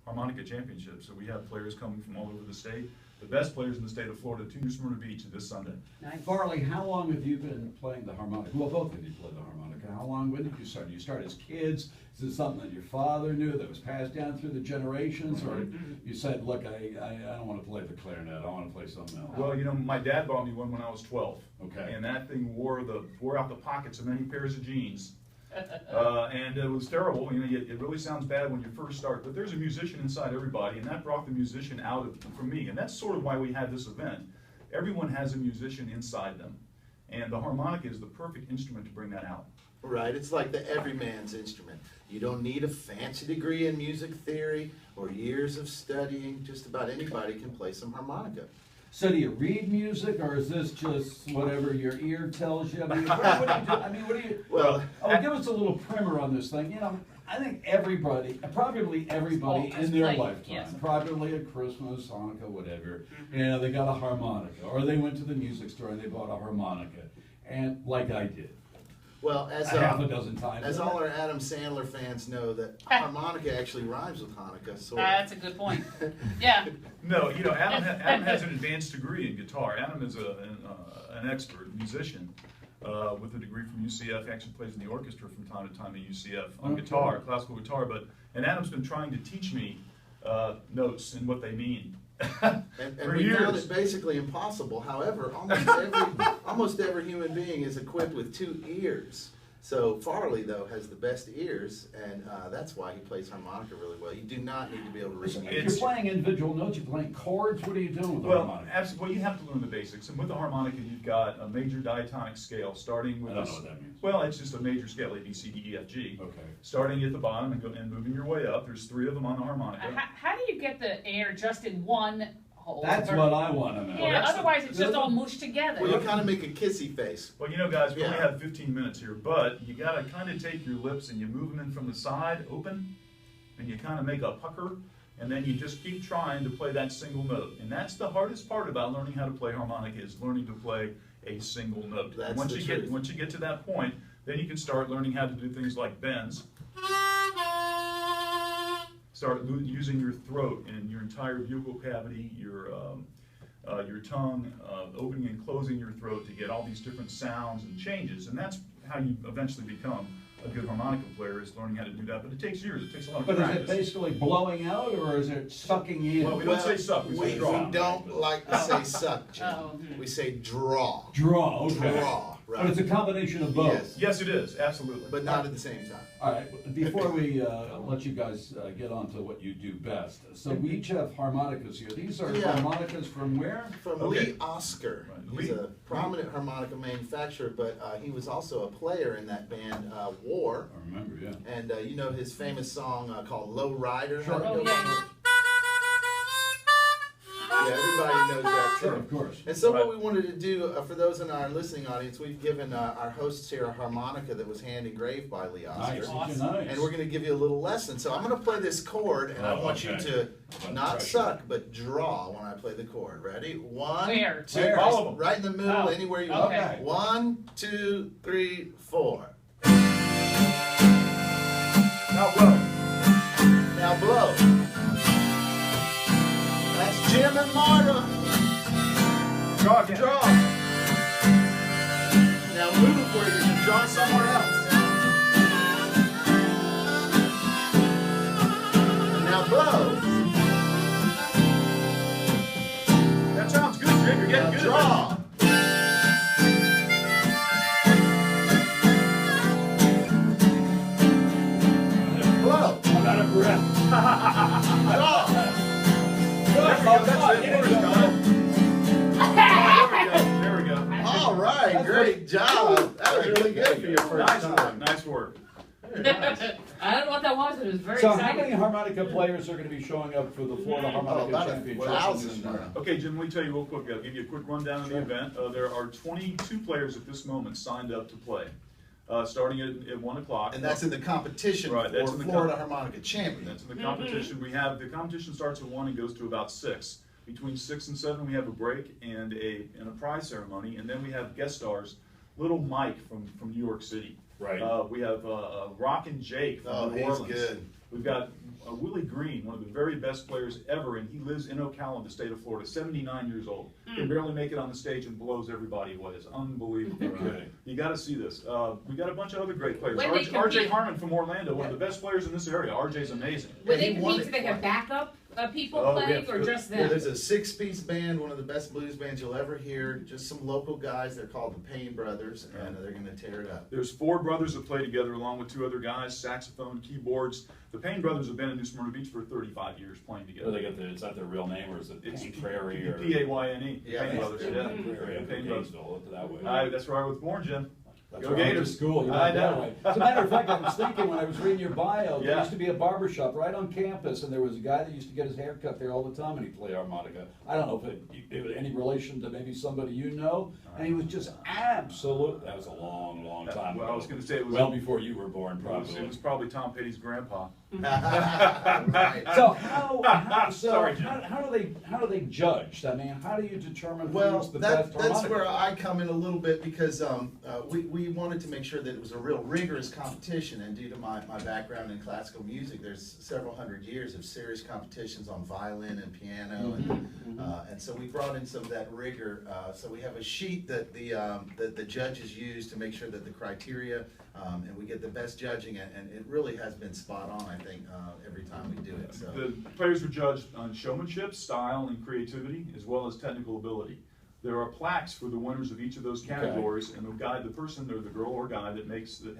Harmonica Championship. So we have players coming from all over the state. The best players in the state of Florida to New Smyrna Beach this Sunday. Nice. Farley, how long have you been playing the harmonica? Well, both of you play the harmonica. How long, when did you start? Did you start as kids? Is it something that your father knew that was passed down through the generations? Or you said, look, I don't want to play the clarinet, I want to play something else? Well, you know, my dad bought me one when I was 12. Okay. And that thing wore out the pockets of many pairs of jeans. And it was terrible. You know, it really sounds bad when you first start, but there's a musician inside everybody, and that brought the musician out for me. And that's sort of why we had this event. Everyone has a musician inside them, and the harmonica is the perfect instrument to bring that out. Right, it's like the everyman's instrument. You don't need a fancy degree in music theory or years of studying. Just about anybody can play some harmonica. So do you read music, or is this just whatever your ear tells you? I mean, what do you do? I mean, what do you? Well, give us a little primer on this thing. You know, I think everybody, probably everybody in their lifetime, yes. probably at Christmas, Hanukkah, whatever, you know, they got a harmonica, or they went to the music store and they bought a harmonica, and like I did. well, as half a dozen times. as all our Adam Sandler fans know, that harmonica actually rhymes with Hanukkah. So That's a good point. Yeah. No, you know, Adam has an advanced degree in guitar. Adam is an expert musician with a degree from UCF. Actually plays in the orchestra from time to time at UCF on guitar, classical guitar. And Adam's been trying to teach me notes and what they mean. and for we years. found it basically impossible. However, almost every human being is equipped with 2 ears. So Farley, though, has the best ears, and that's why he plays harmonica really well. You do not need to be able to read If music. you're playing individual notes, you're playing chords, what are you doing with the Well, harmonica? absolutely. Well, you have to learn the basics. And with the harmonica, you've got a major diatonic scale starting with I don't know what that means. Well, it's just a major scale, A, B, C, D, E, F, G. Okay. Starting at the bottom and moving your way up. There's 3 of them on the harmonica. How do you get the air just in one hole? That's what I want to know. Yeah, that's otherwise it's just all mushed together. Well, you kind of make a kissy face. Well, you know, guys, we only Yeah. have 15 minutes here, but you got to kind of take your lips and you move them in from the side, open, and you kind of make a pucker, and then you just keep trying to play that single note. And that's the hardest part about learning how to play harmonica, is learning to play a single note. That's And once the you truth. get once you get to that point, then you can start learning how to do things like bends. Start using your throat and your entire buccal cavity, your tongue, opening and closing your throat to get all these different sounds and changes. And that's how you eventually become a good harmonica player, is learning how to do that. But it takes years. It takes a lot of But practice. is it basically blowing out, or is it sucking in? Well, we don't say suck, we say draw. We don't like to say suck, Jim. Oh, We say draw. Draw, okay. Draw, right. But it's a combination of both. Yes. Yes, it is, absolutely. But not at the same time. All right, before we let you guys get on to what you do best, so we each have harmonicas here. These are Yeah. harmonicas from where? From Okay. Lee Oscar. Right. He's Lee- a prominent harmonica manufacturer, but he was also a player in that band War. I remember, yeah. And you know his famous song called Low Rider? Sure. Oh, yeah. Yeah, everybody knows that too. Sure, of course. And so Right. what we wanted to do, for those in our listening audience, we've given our hosts here a harmonica that was hand engraved by Lee Oscar. Nice, Awesome. nice. And we're going to give you a little lesson. So I'm going to play this chord, and I Oh, want you okay. to not Pressure. suck, but draw when I play the chord. Ready? 1, Where? 2, Where? All of them. right in the middle, Oh, anywhere you okay. want. 1, 2, 3, 4. Now blow. Now blow. That's Jim and Marta. Draw again. Draw. Now move where you can draw somewhere else. Now blow. That sounds good, Jim. You're getting Now good. draw. Blow. I'm out of breath. Draw. There we go. That's it. There we go. All right, great job. That was really good for your first Nice time. work. Nice work. I don't know what that was, but it was very So how exciting. many harmonica players are going to be showing up for the Florida Harmonica about Championship? 1,000. Okay, Jim, let me tell you real quick. I'll give you a quick rundown of the event. There are 22 players at this moment signed up to play, starting at 1 o'clock. And that's in the competition Right, that's for in the Florida Harmonica Champion. That's in the competition. The competition starts at 1 and goes to about 6. Between 6 and 7, we have a break and a prize ceremony, and then we have guest stars. Little Mike from New York City. Right. We have Rockin' Jake from Oh, New he's Orleans. good. We've got Willie Green, one of the very best players ever, and he lives in Ocala, the state of Florida, 79 years old. Can barely make it on the stage and blows everybody away. It's unbelievable. Right. You got to see this. We got a bunch of other great players. When they RJ compete- Harmon from Orlando, one of the best players in this area. RJ's amazing. When they And he won compete, do it they have twice. backup people Oh, playing, yeah. or just Yeah, them? there's a 6-piece band, one of the best blues bands you'll ever hear. Just some local guys. They're called the Payne Brothers, and they're going to tear it up. There's 4 brothers that play together along with 2 other guys, saxophone, keyboards. The Payne brothers have been in New Smyrna Beach for 35 years playing Or together. they get is that their real name, or is it It's Payne Prairie or P-A-Y-N-E. Yeah, Payne brothers, Payne yeah. Prairie up in Payne brothers. Gainesville, up that way? That's where I was born, Jim. That's Go where I went to Gators. school. You I went that know. way. As a matter of fact, I was thinking when I was reading your bio, there Yeah. used to be a barber shop right on campus, and there was a guy that used to get his hair cut there all the time, and he played harmonica. I don't know if it was any relation to maybe somebody you know, and he was just absolute. That was a long, long time Well, ago. I was going to say it was well before you were born, It probably. was probably Tom Petty's grandpa. Right. So how Sorry, Jim. how do they judge? I mean, how do you determine Well, who's the that's best harmonica? where I come in a little bit because we wanted to make sure that it was a real rigorous competition, and due to my background in classical music, there's several hundred years of serious competitions on violin and piano, and so we brought in some of that rigor. So we have a sheet that the judges use to make sure that the criteria, and we get the best judging, and it really has been spot on, I think, every time we do it. So. The players were judged on showmanship, style, and creativity, as well as technical ability. There are plaques for the winners of each of those categories, and the person or the girl or guy that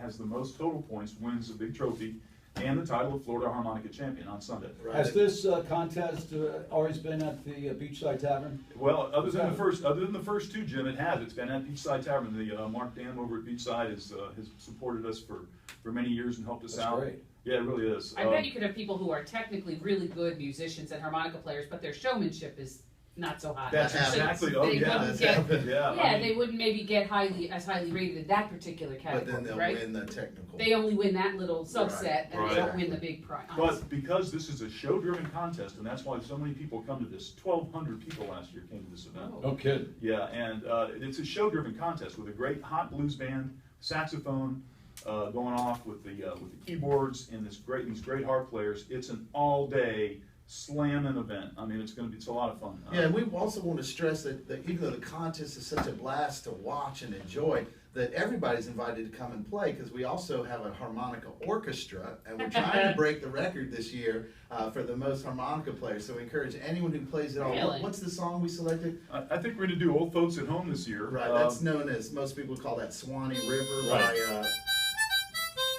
has the most total points wins a big trophy and the title of Florida Harmonica Champion on Sunday. Right. Has this contest always been at the Beachside Tavern? Well, other than the first 2, Jim, it has. It's been at Beachside Tavern. The Mark Dam over at Beachside has supported us for many years and helped us That's out. great. Yeah, it really is. I bet you could have people who are technically really good musicians and harmonica players, but their showmanship is not so high. That's That happens. exactly. Oh They yeah, wouldn't that's get- happened. Yeah. Yeah, I mean, they wouldn't maybe get as highly rated in that particular But category, then they'll right? win the technical. They only win that little subset, Right, and right. they don't win the big prize. But because this is a show-driven contest, and that's why so many people come to this. 1,200 people last year came to this event. Oh. No kidding. Yeah, and it's a show-driven contest with a great hot blues band, saxophone going off with the keyboards, and these great harp players. It's an all-day slamming event. I mean, it's a lot of fun. Yeah, and we also want to stress that even though the contest is such a blast to watch and enjoy, that everybody's invited to come and play, because we also have a harmonica orchestra, and we're trying to break the record this year for the most harmonica players. So we encourage anyone who plays it all. Really? What's the song we selected? I think we're going to do Old Folks at Home this year. Right, that's known as, most people call that Swanee River Right. by,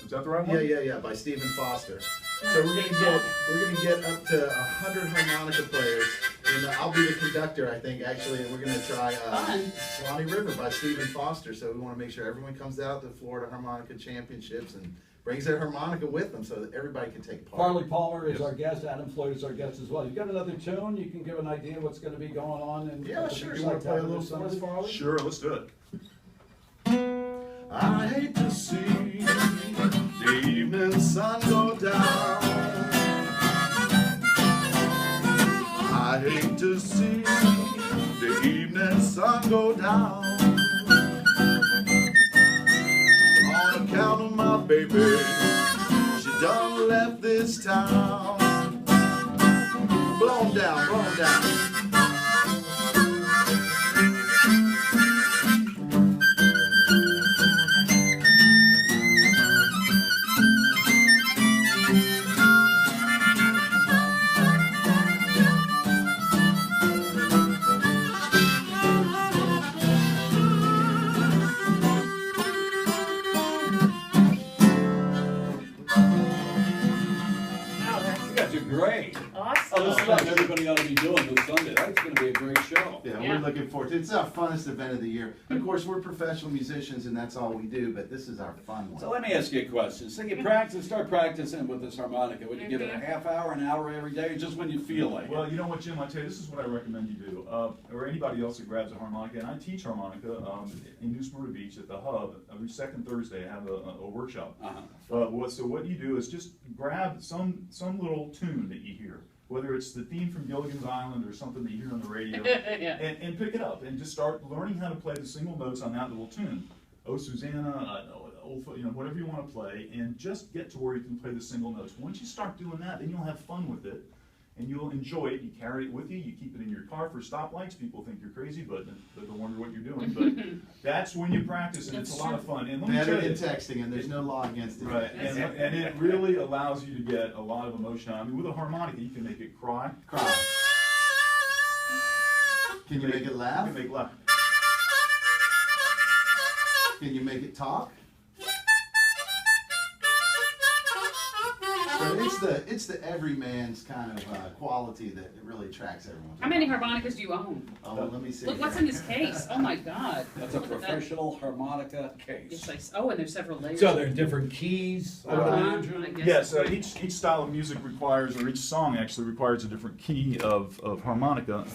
Is that the right one? yeah, by Stephen Foster. So we're gonna get up to 100 harmonica players, and I'll be the conductor, I think, actually, and we're gonna try Fun. Swanee River by Stephen Foster. So we want to make sure everyone comes out to the Florida Harmonica Championships and brings their harmonica with them, so that everybody can take part. Farley Palmer is Yes. our guest. Adam Floyd is our guest as well. You got another tune? You can give an idea what's going to be going on. And Yeah, sure. You want to play a little for us, Farley? Sure, let's do it. I hate to see the evening sun go down. I hate to see the evening sun go down. On account of my baby, she done left this town. Blow 'em down, blow 'em down. You guys are great. Awesome. This is what everybody ought to be doing this Sunday. That's going to be a great show. Yeah, Yeah. we're looking forward to it. It's our funnest event of the year. Of course, we're professional musicians and that's all we do, but this is our fun one. So let me ask you a question. So you start practicing with this harmonica. Would you give it a half hour, an hour every day, or just when you feel like Well, it? you know what, Jim? I tell you, this is what I recommend you do, or anybody else that grabs a harmonica. And I teach harmonica in New Smyrna Beach at the Hub every second Thursday. I have a workshop. Uh-huh. So what you do is just grab some little tune that you hear, whether it's the theme from Gilligan's Island or something that you hear on the radio, Yeah. and pick it up and just start learning how to play the single notes on that little tune. Oh Susanna, whatever you want to play, and just get to where you can play the single notes. Once you start doing that, then you'll have fun with it, and you'll enjoy it. You carry it with you. You keep it in your car for stoplights. People think you're crazy, but they don't wonder what you're doing. But that's when you practice, and it's a lot of fun. And let me Better tell than you, texting, and there's no law against it. right, and it really allows you to get a lot of emotion out. I mean, with a harmonica, you can make it cry. Cry. Can you make it You laugh? can make it laugh. Can you make it talk? But it's the everyman's kind of quality that it really attracts everyone. How many harmonicas do you own? Oh, well, let me see. Look what's in this case. Oh my God. That's a Look at that. professional harmonica It's case. like, oh, and there's several layers. So there are different keys, I would imagine. I guess. Yes, each style of music requires, or each song actually requires a different key of harmonica,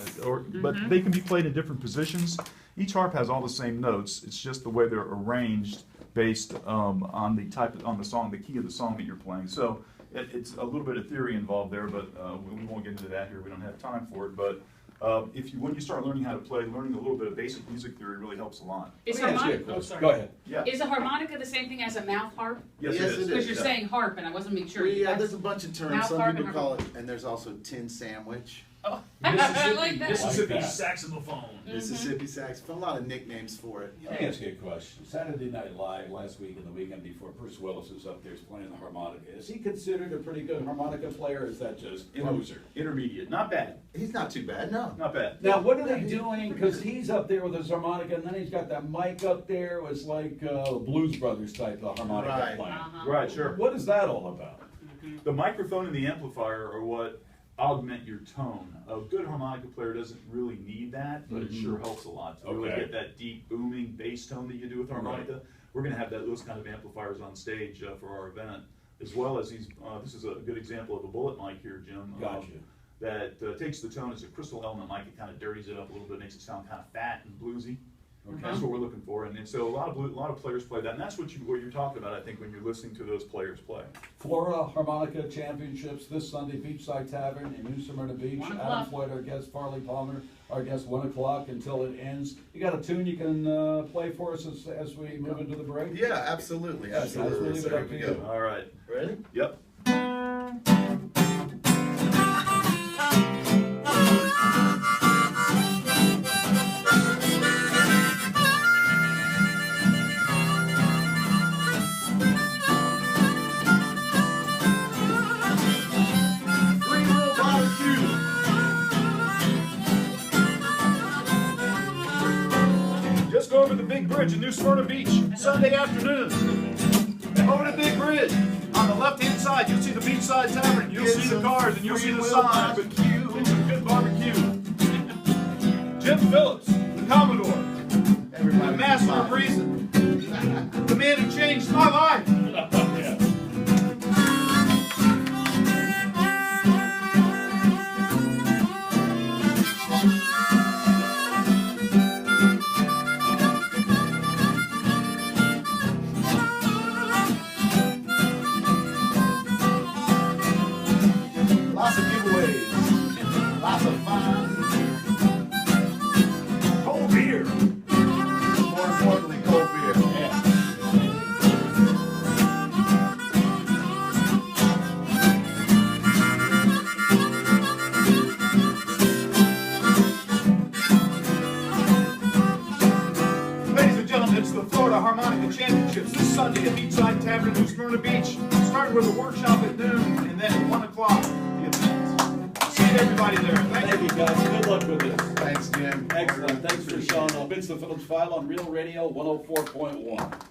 but they can be played in different positions. Each harp has all the same notes. It's just the way they're arranged based on the song, the key of the song that you're playing. So it's a little bit of theory involved there, but we won't get into that here. We don't have time for it. But when you start learning how to play, learning a little bit of basic music theory really helps a lot. Is Let me ask you a harmonica? Oh, question. sorry. Go ahead. Yeah. Is a harmonica the same thing as a mouth harp? Yes, Yes, it it is. is. Because you're Yeah. saying harp, and I wasn't making sure. Yeah, there's a bunch of terms. Mouth Some harp people and call it, and there's also tin sandwich, Oh, I like that. Mississippi Like that. saxophone. Mississippi saxophone, a lot of nicknames for it. Let me ask you a question. Saturday Night Live last week and the weekend before, Bruce Willis was up there playing the harmonica. Is he considered a pretty good harmonica player, or is that just poser? Intermediate, not bad, He's not too bad, no. not bad. Now, what are they doing? Because he's up there with his harmonica, and then he's got that mic up there. It was like Blues Brothers type of harmonica Right. playing. Right, sure. What is that all about? The microphone and the amplifier are what augment your tone. A good harmonica player doesn't really need that, but it sure helps a lot to really Okay. get that deep booming bass tone that you do with harmonica. We're going to have those kind of amplifiers on stage for our event, as well as these. This is a good example of a bullet mic here, Jim. Gotcha. That takes the tone as a crystal element mic. It kind of dirties it up a little bit, makes it sound kind of fat and bluesy. Okay. That's what we're looking for, and so a lot of players play that, and that's what you're talking about, I think, when you're listening to those players play. Florida Harmonica Championships this Sunday, Beachside Tavern in New Smyrna Beach. 1 Adam o'clock. Floyd, our guest, Farley Palmer, our guest, 1 o'clock until it ends. You got a tune you can play for us as we move into the break? Yeah, absolutely, Yes, I'll absolutely. leave it So up here to we you. go. All right. Ready? Yep. Free Will Barbecue. Just go over the big bridge in New Smyrna Beach, Sunday afternoon. Over the big bridge. On the left-hand side, you'll see the Beachside Tavern. You'll see the cars, and you'll see the signs. Get some good barbecue. Jim Phillips, the Commodore, the Everybody master of smile. reason, the man who changed my life. Yeah. Lots of giveaways. Lots of fun. Cold beer. More importantly, cold beer. Yeah. Ladies and gentlemen, it's the Florida Harmonica Championships this Sunday at Beachside Tavern in New Smyrna Beach. Starting with a workshop at noon, and then at 1 o'clock, the event. See everybody there. Thank Thank you. you, guys. Good luck with this. Thanks, Jim. Excellent. Thanks for showing up. It's the Phillips File on Real Radio 104.1.